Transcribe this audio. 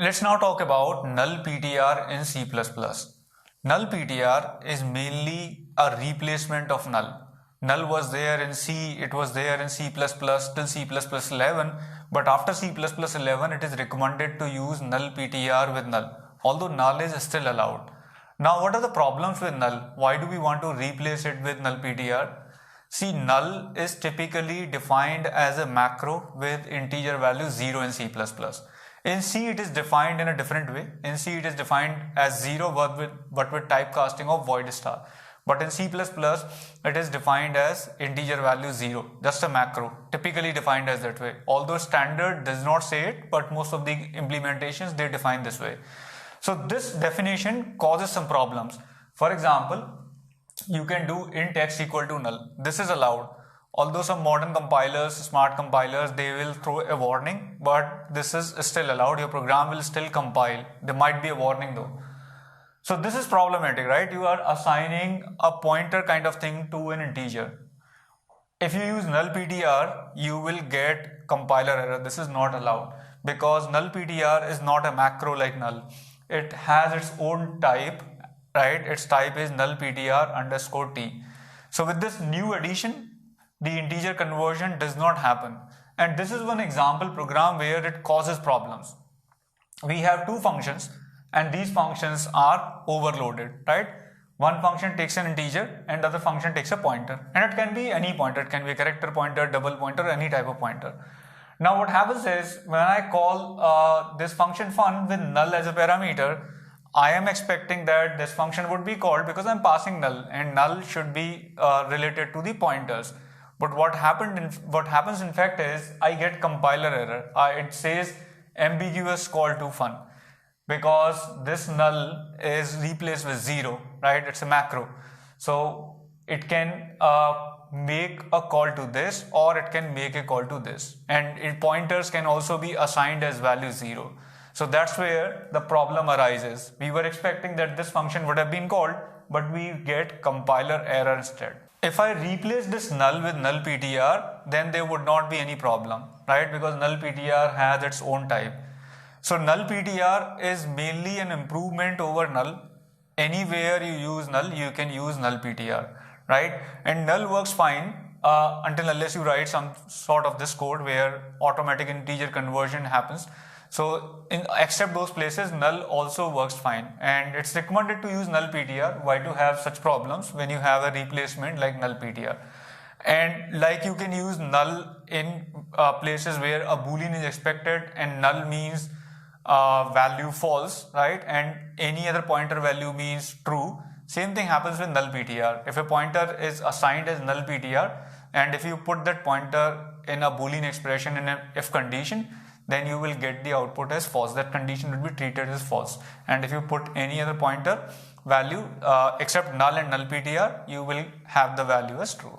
Let's now talk about nullptr in C++. Nullptr is mainly a replacement of null. Null was there in C, it was there in C++ till C++11, but after C++11 it is recommended to use nullptr with null, although null is still allowed. Now what are the problems with null? Why do we want to replace it with nullptr? See, null is typically defined as a macro with integer value 0 in C++. In C, it is defined in a different way. In C, it is defined as 0 but with typecasting of void star. But in C++, it is defined as integer value 0, just a macro, typically defined as that way. Although standard does not say it, but most of the implementations, they define this way. So this definition causes some problems. For example, you can do int x equal to null. This is allowed. Although some modern compilers, smart compilers, they will throw a warning, but this is still allowed. Your program will still compile. There might be a warning though. So this is problematic, right? You are assigning a pointer kind of thing to an integer. If you use nullptr, you will get compiler error. This is not allowed because nullptr is not a macro like null. It has its own type, right? Its type is nullptr_t. So with this new addition, the integer conversion does not happen. And this is one example program where it causes problems. We have two functions and these functions are overloaded, right? One function takes an integer and the other function takes a pointer. And it can be any pointer. It can be a character pointer, double pointer, any type of pointer. Now what happens is when I call this function fun with null as a parameter, I am expecting that this function would be called because I'm passing null and null should be related to the pointers. But what happens in fact is I get compiler error. It says ambiguous call to fun because this null is replaced with 0, right? It's a macro. So it can make a call to this or it can make a call to this. And pointers can also be assigned as value 0. So that's where the problem arises. We were expecting that this function would have been called, but we get compiler error instead. If I replace this null with nullptr, then there would not be any problem, right? Because nullptr has its own type. So nullptr is mainly an improvement over null. Anywhere you use null, you can use nullptr, right? And null works fine unless you write some sort of this code where automatic integer conversion happens. So except those places, null also works fine, and it's recommended to use nullptr. Why to have such problems when you have a replacement like nullptr? And like you can use null in places where a boolean is expected and null means value false, right? And any other pointer value means true. Same thing happens with nullptr. If a pointer is assigned as nullptr and if you put that pointer in a boolean expression in an if condition, then you will get the output as false. That condition will be treated as false. And if you put any other pointer value except null and nullptr, you will have the value as true.